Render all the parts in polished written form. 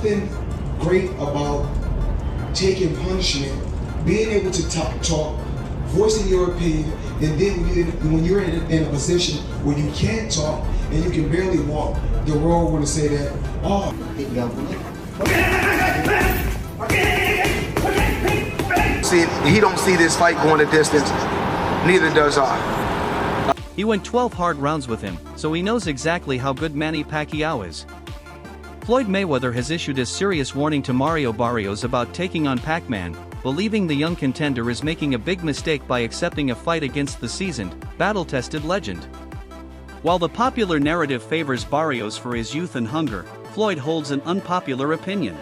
something great about taking punishment, being able to talk, voicing your opinion, and then when you're in a position where you can't talk and you can barely walk, the world want to say that, oh. See, he don't see this fight going the distance, neither does I. He went 12 hard rounds with him, so he knows exactly how good Manny Pacquiao is. Floyd Mayweather has issued a serious warning to Mario Barrios about taking on Pac-Man, believing the young contender is making a big mistake by accepting a fight against the seasoned, battle-tested legend. While the popular narrative favors Barrios for his youth and hunger, Floyd holds an unpopular opinion.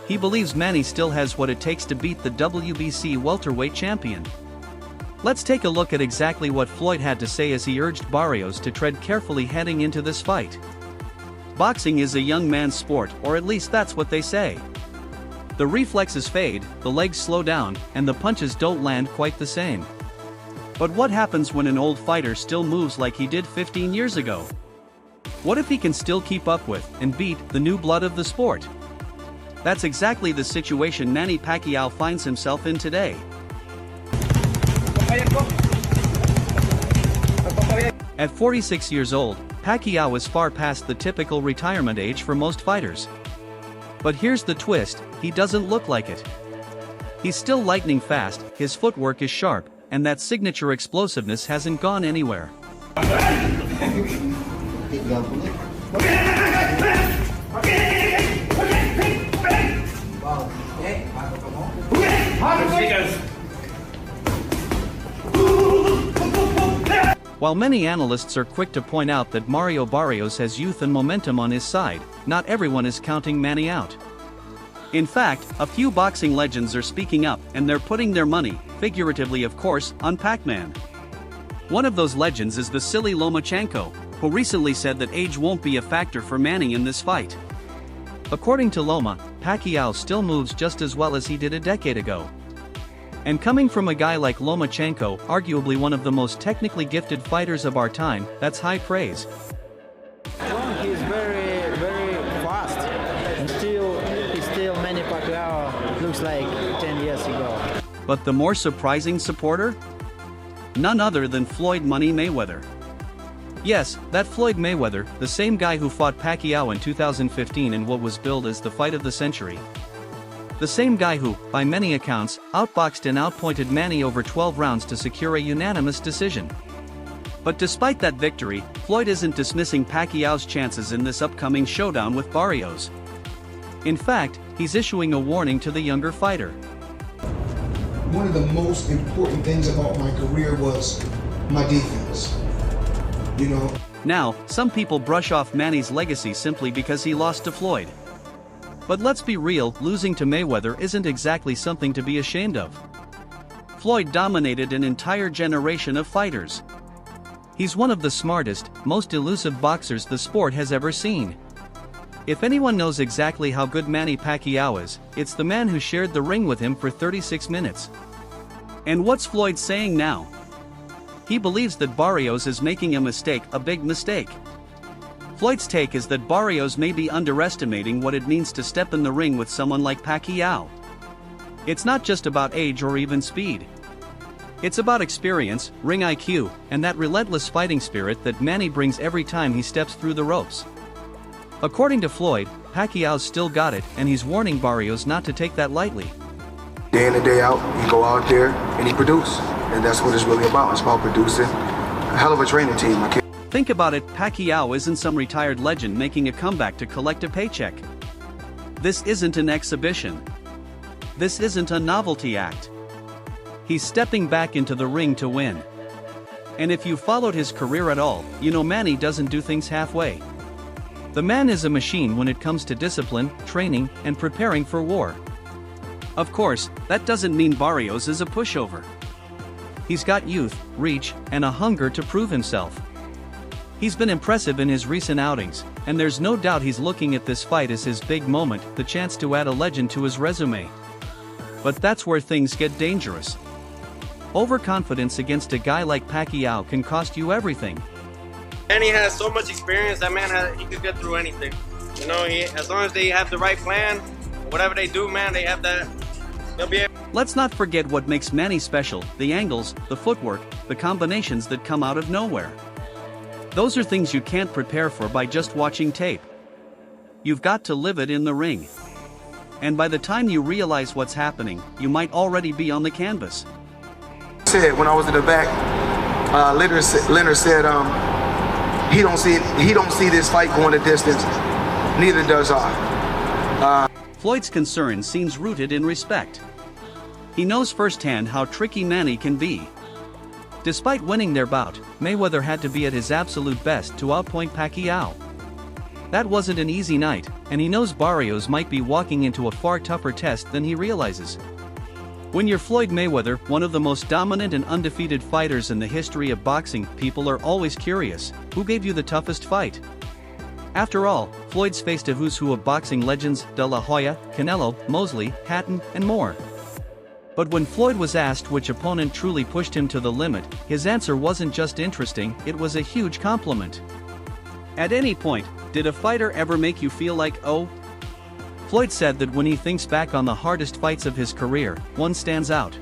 He believes Manny still has what it takes to beat the WBC welterweight champion. Let's take a look at exactly what Floyd had to say as he urged Barrios to tread carefully heading into this fight. Boxing is a young man's sport, or at least that's what they say. The reflexes fade, the legs slow down, and the punches don't land quite the same. But what happens when an old fighter still moves like he did 15 years ago? What if he can still keep up with and beat the new blood of the sport? That's exactly the situation Manny Pacquiao finds himself in today. At 46 years old, Pacquiao is far past the typical retirement age for most fighters. But here's the twist, he doesn't look like it. He's still lightning fast, his footwork is sharp, and that signature explosiveness hasn't gone anywhere. While many analysts are quick to point out that Mario Barrios has youth and momentum on his side, not everyone is counting Manny out. In fact, a few boxing legends are speaking up and they're putting their money, figuratively of course, on Pac-Man. One of those legends is Vasily Lomachenko, who recently said that age won't be a factor for Manny in this fight. According to Loma, Pacquiao still moves just as well as he did a decade ago. And coming from a guy like Lomachenko, arguably one of the most technically gifted fighters of our time, that's high praise. He's very, very fast. And he's still Manny Pacquiao looks like 10 years ago. But the more surprising supporter? None other than Floyd Money Mayweather. Yes, that Floyd Mayweather, the same guy who fought Pacquiao in 2015 in what was billed as the fight of the century. The same guy who, by many accounts, outboxed and outpointed Manny over 12 rounds to secure a unanimous decision. But despite that victory, Floyd isn't dismissing Pacquiao's chances in this upcoming showdown with Barrios. In fact, he's issuing a warning to the younger fighter. One of the most important things about my career was my defense. You know? Now, some people brush off Manny's legacy simply because he lost to Floyd. But let's be real, losing to Mayweather isn't exactly something to be ashamed of. Floyd dominated an entire generation of fighters. He's one of the smartest, most elusive boxers the sport has ever seen. If anyone knows exactly how good Manny Pacquiao is, it's the man who shared the ring with him for 36 minutes. And what's Floyd saying now? He believes that Barrios is making a mistake, a big mistake. Floyd's take is that Barrios may be underestimating what it means to step in the ring with someone like Pacquiao. It's not just about age or even speed. It's about experience, ring IQ, and that relentless fighting spirit that Manny brings every time he steps through the ropes. According to Floyd, Pacquiao's still got it, and he's warning Barrios not to take that lightly. Day in and day out, you go out there and he produces. And that's what it's really about. It's about producing. A hell of a training team. Think about it, Pacquiao isn't some retired legend making a comeback to collect a paycheck. This isn't an exhibition. This isn't a novelty act. He's stepping back into the ring to win. And if you followed his career at all, you know Manny doesn't do things halfway. The man is a machine when it comes to discipline, training, and preparing for war. Of course, that doesn't mean Barrios is a pushover. He's got youth, reach, and a hunger to prove himself. He's been impressive in his recent outings, and there's no doubt he's looking at this fight as his big moment, the chance to add a legend to his resume. But that's where things get dangerous. Overconfidence against a guy like Pacquiao can cost you everything. Manny has so much experience, that man, he could get through anything. You know, as long as they have the right plan, whatever they do, man, they have that. They'll be able. Let's not forget what makes Manny special: the angles, the footwork, the combinations that come out of nowhere. Those are things you can't prepare for by just watching tape. You've got to live it in the ring. And by the time you realize what's happening, you might already be on the canvas. Said when I was in the back, Leonard said he don't see this fight going the distance. Neither does I. Floyd's concern seems rooted in respect. He knows firsthand how tricky Manny can be. Despite winning their bout, Mayweather had to be at his absolute best to outpoint Pacquiao. That wasn't an easy night, and he knows Barrios might be walking into a far tougher test than he realizes. When you're Floyd Mayweather, one of the most dominant and undefeated fighters in the history of boxing, people are always curious: who gave you the toughest fight? After all, Floyd's faced a who's who of boxing legends: De La Hoya, Canelo, Mosley, Hatton, and more. But when Floyd was asked which opponent truly pushed him to the limit, his answer wasn't just interesting, it was a huge compliment. At any point, did a fighter ever make you feel like, oh? Floyd said that when he thinks back on the hardest fights of his career, one stands out.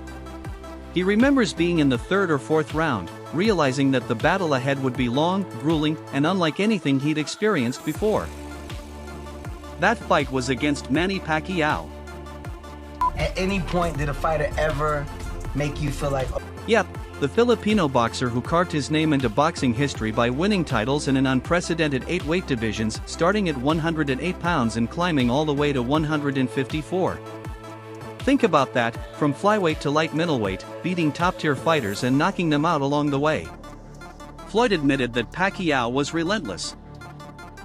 He remembers being in the third or fourth round, realizing that the battle ahead would be long, grueling, and unlike anything he'd experienced before. That fight was against Manny Pacquiao. At any point, did a fighter ever make you feel like... Yep, the Filipino boxer who carved his name into boxing history by winning titles in an unprecedented 8 weight divisions, starting at 108 pounds and climbing all the way to 154. Think about that, from flyweight to light middleweight, beating top-tier fighters and knocking them out along the way. Floyd admitted that Pacquiao was relentless.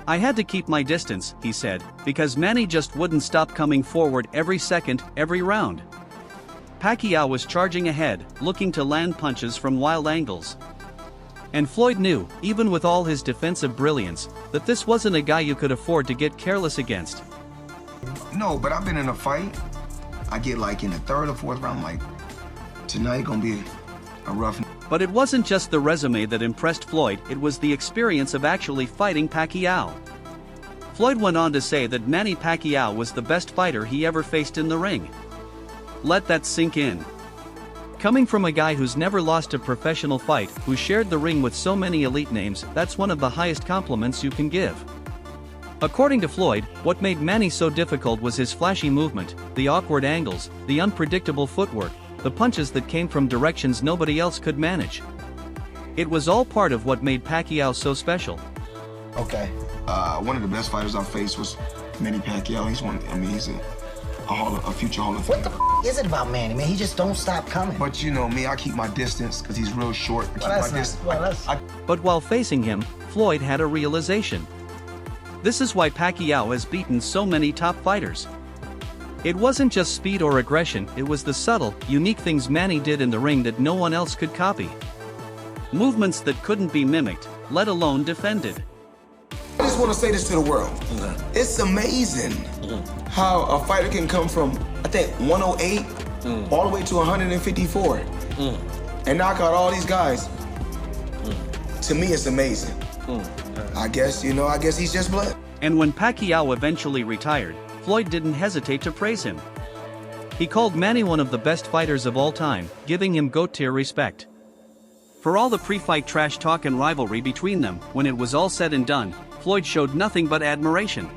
"I had to keep my distance," he said, "because Manny just wouldn't stop coming forward every second, every round." Pacquiao was charging ahead, looking to land punches from wild angles. And Floyd knew, even with all his defensive brilliance, that this wasn't a guy you could afford to get careless against. No, but I've been in a fight. I get like in the third or fourth round, like tonight gonna be a rough. But it wasn't just the resume that impressed Floyd, it was the experience of actually fighting Pacquiao. Floyd went on to say that Manny Pacquiao was the best fighter he ever faced in the ring. Let that sink in. Coming from a guy who's never lost a professional fight, who shared the ring with so many elite names, that's one of the highest compliments you can give. According to Floyd, what made Manny so difficult was his flashy movement, the awkward angles, the unpredictable footwork, the punches that came from directions nobody else could manage. It was all part of what made Pacquiao so special. Okay. One of the best fighters I faced was Manny Pacquiao. He's a future Hall of Famer. What the f is it about Manny, man? He just don't stop coming. But you know me, I keep my distance because he's real short. But while facing him, Floyd had a realization. This is why Pacquiao has beaten so many top fighters. It wasn't just speed or aggression, it was the subtle, unique things Manny did in the ring that no one else could copy. Movements that couldn't be mimicked, let alone defended. I just want to say this to the world. It's amazing how a fighter can come from, I think, 108 all the way to 154 and knock out all these guys. To me, it's amazing. I guess he's just blood. And when Pacquiao eventually retired, Floyd didn't hesitate to praise him. He called Manny one of the best fighters of all time, giving him GOAT-tier respect. For all the pre-fight trash talk and rivalry between them, when it was all said and done, Floyd showed nothing but admiration.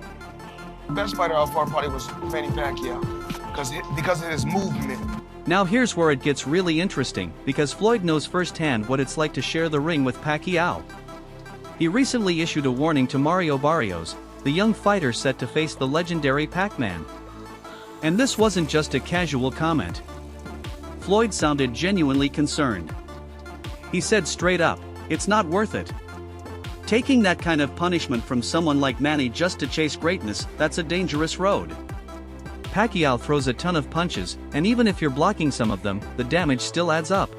The best fighter I fought probably was Manny Pacquiao, because of his movement. Now here's where it gets really interesting, because Floyd knows firsthand what it's like to share the ring with Pacquiao. He recently issued a warning to Mario Barrios, the young fighter set to face the legendary Pac-Man. And this wasn't just a casual comment. Floyd sounded genuinely concerned. He said straight up, "It's not worth it. Taking that kind of punishment from someone like Manny just to chase greatness, that's a dangerous road." Pacquiao throws a ton of punches, and even if you're blocking some of them, the damage still adds up.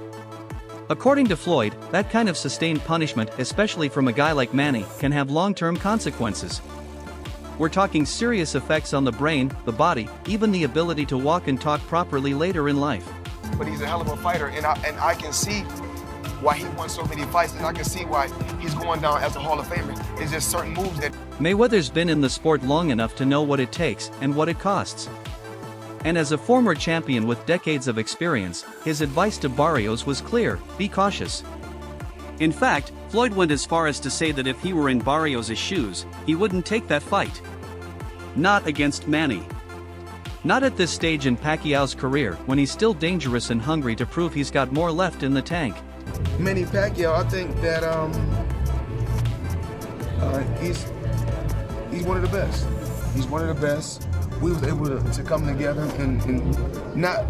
According to Floyd, that kind of sustained punishment, especially from a guy like Manny, can have long-term consequences. We're talking serious effects on the brain, the body, even the ability to walk and talk properly later in life. But he's a hell of a fighter, and I can see why he won so many fights, and I can see why he's going down as a Hall of Famer. It's just certain moves that... Mayweather's been in the sport long enough to know what it takes and what it costs. And as a former champion with decades of experience, his advice to Barrios was clear: be cautious. In fact, Floyd went as far as to say that if he were in Barrios' shoes, he wouldn't take that fight. Not against Manny. Not at this stage in Pacquiao's career, when he's still dangerous and hungry to prove he's got more left in the tank. Manny Pacquiao, I think that he's one of the best. He's one of the best. We was able to come together and not,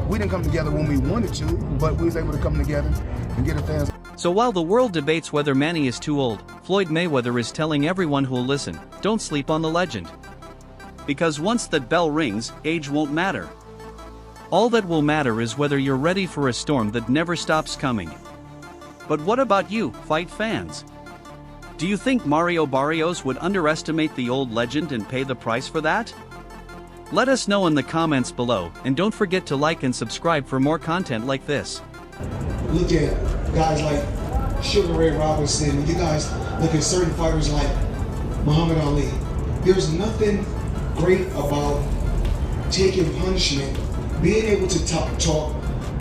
we didn't come together when we wanted to, but we was able to come together and get the fans. So while the world debates whether Manny is too old, Floyd Mayweather is telling everyone who'll listen, don't sleep on the legend. Because once that bell rings, age won't matter. All that will matter is whether you're ready for a storm that never stops coming. But what about you, fight fans? Do you think Mario Barrios would underestimate the old legend and pay the price for that? Let us know in the comments below, and don't forget to like and subscribe for more content like this. Look at guys like Sugar Ray Robinson. When you guys look at certain fighters like Muhammad Ali, there's nothing great about taking punishment, being able to talk,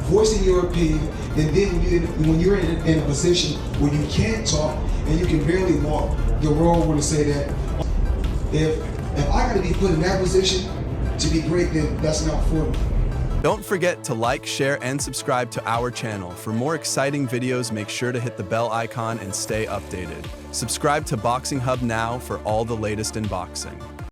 voicing your opinion, and then when you're in a position where you can't talk and you can barely walk, the world want to say that if I got to be put in that position to be great, then that's not for me. Don't forget to like, share, and subscribe to our channel. For more exciting videos, make sure to hit the bell icon and stay updated. Subscribe to Boxing Hub now for all the latest in boxing.